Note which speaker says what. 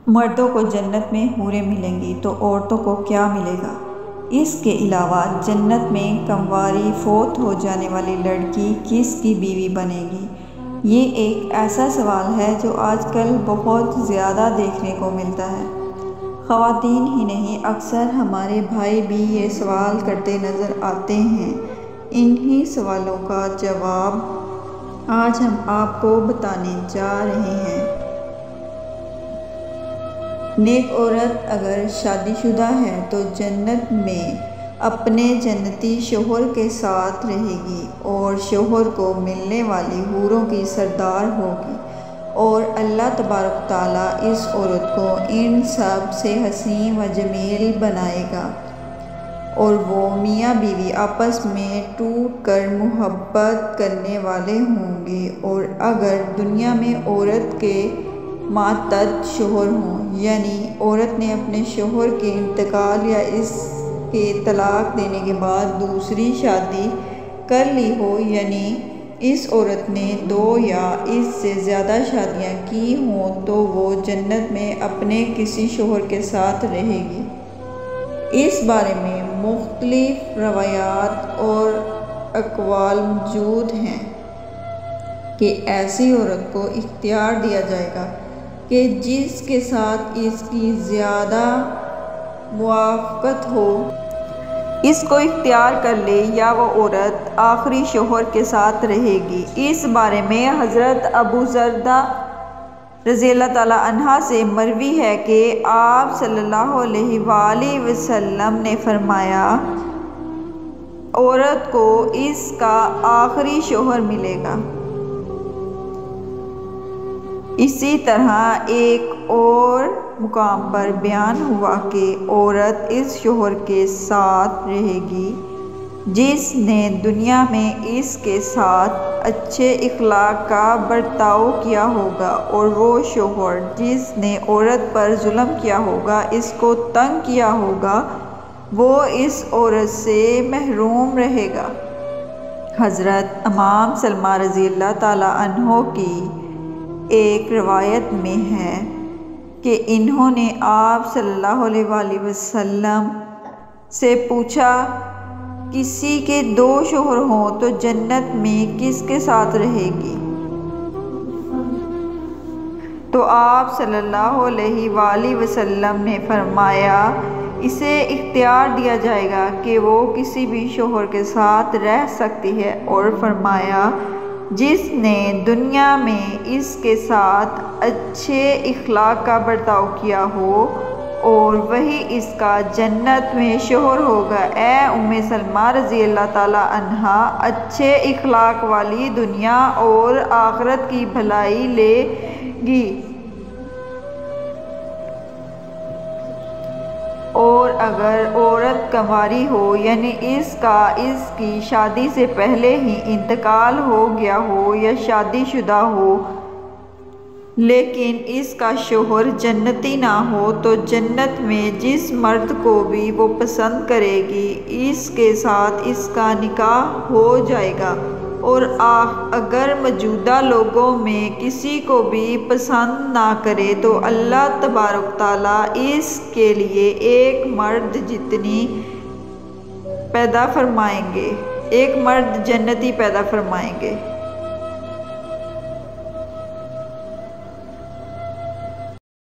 Speaker 1: مردوں کو جنت میں حوریں ملیں گی تو عورتوں کو کیا ملے گا؟ اس کے علاوہ جنت میں کمواری فوت ہو جانے والی لڑکی کس کی بیوی بنے گی؟ یہ ایک ایسا سوال ہے جو آج کل بہت زیادہ دیکھنے کو ملتا ہے۔ خواتین ہی نہیں، اکثر ہمارے بھائی بھی یہ سوال کرتے نظر آتے ہیں۔ انہی سوالوں کا جواب آج ہم آپ کو بتانے جا رہے ہیں۔ نیک عورت اگر شادی شدہ ہے تو جنت میں اپنے جنتی شوہر کے ساتھ رہے گی اور شوہر کو ملنے والی حوروں کی سردار ہوگی، اور اللہ تبارک تعالیٰ اس عورت کو ان سب سے حسین و جمیل بنائے گا، اور وہ میاں بیوی آپس میں ٹوٹ کر محبت کرنے والے ہوں گے۔ اور اگر دنیا میں عورت کے ماتحت شوہر ہوں، یعنی عورت نے اپنے شوہر کے انتقال یا اس کے طلاق دینے کے بعد دوسری شادی کر لی ہو، یعنی اس عورت نے 2 یا اس سے زیادہ شادیاں کی ہوں، تو وہ جنت میں اپنے کسی شوہر کے ساتھ رہے گی۔ اس بارے میں مختلف روایات اور اقوال موجود ہیں کہ ایسی عورت کو اختیار دیا جائے گا کہ جس کے ساتھ اس کی زیادہ موافقت ہو، اس کو اختیار کر لے، یا وہ عورت آخری شوہر کے ساتھ رہے گی۔ اس بارے میں حضرت ابو درداء رضی اللہ تعالیٰ عنہ سے مروی ہے کہ آپ صلی اللہ علیہ وآلہ وسلم نے فرمایا، عورت کو اس کا آخری شوہر ملے گا۔ اسی طرح ایک اور مقام پر بیان ہوا کہ عورت اس شوہر کے ساتھ رہے گی جس نے دنیا میں اس کے ساتھ اچھے اخلاق کا برتاؤ کیا ہوگا، اور وہ شوہر جس نے عورت پر ظلم کیا ہوگا، اس کو تنگ کیا ہوگا، وہ اس عورت سے محروم رہے گا۔ حضرت امام سلمہ رضی اللہ تعالیٰ عنہ کی ایک روایت میں ہے کہ انہوں نے آپ صلی اللہ علیہ وآلہ وسلم سے پوچھا، کسی کے 2 شوہر ہوں تو جنت میں کس کے ساتھ رہے گی؟ تو آپ صلی اللہ علیہ وآلہ وسلم نے فرمایا، اسے اختیار دیا جائے گا کہ وہ کسی بھی شوہر کے ساتھ رہ سکتی ہے، اور فرمایا، جس نے دنیا میں اس کے ساتھ اچھے اخلاق کا برتاؤ کیا ہو، اور وہی اس کا جنت میں شوہر ہوگا۔ اے ام سلمہ رضی اللہ تعالیٰ عنہا، اچھے اخلاق والی دنیا اور آخرت کی بھلائی لے گی، اور اگر عورت کنواری ہو، یعنی اس کا اس کی شادی سے پہلے ہی انتقال ہو گیا ہو، یا شادی شدہ ہو لیکن اس کا شوہر جنتی نہ ہو، تو جنت میں جس مرد کو بھی وہ پسند کرے گی، اس کے ساتھ اس کا نکاح ہو جائے گا، اور اگر موجودہ لوگوں میں کسی کو بھی پسند نہ کرے تو اللہ تبارک تعالیٰ اس کے لیے ایک مرد پیدا فرمائیں گے، ایک مرد جنتی پیدا فرمائیں گے۔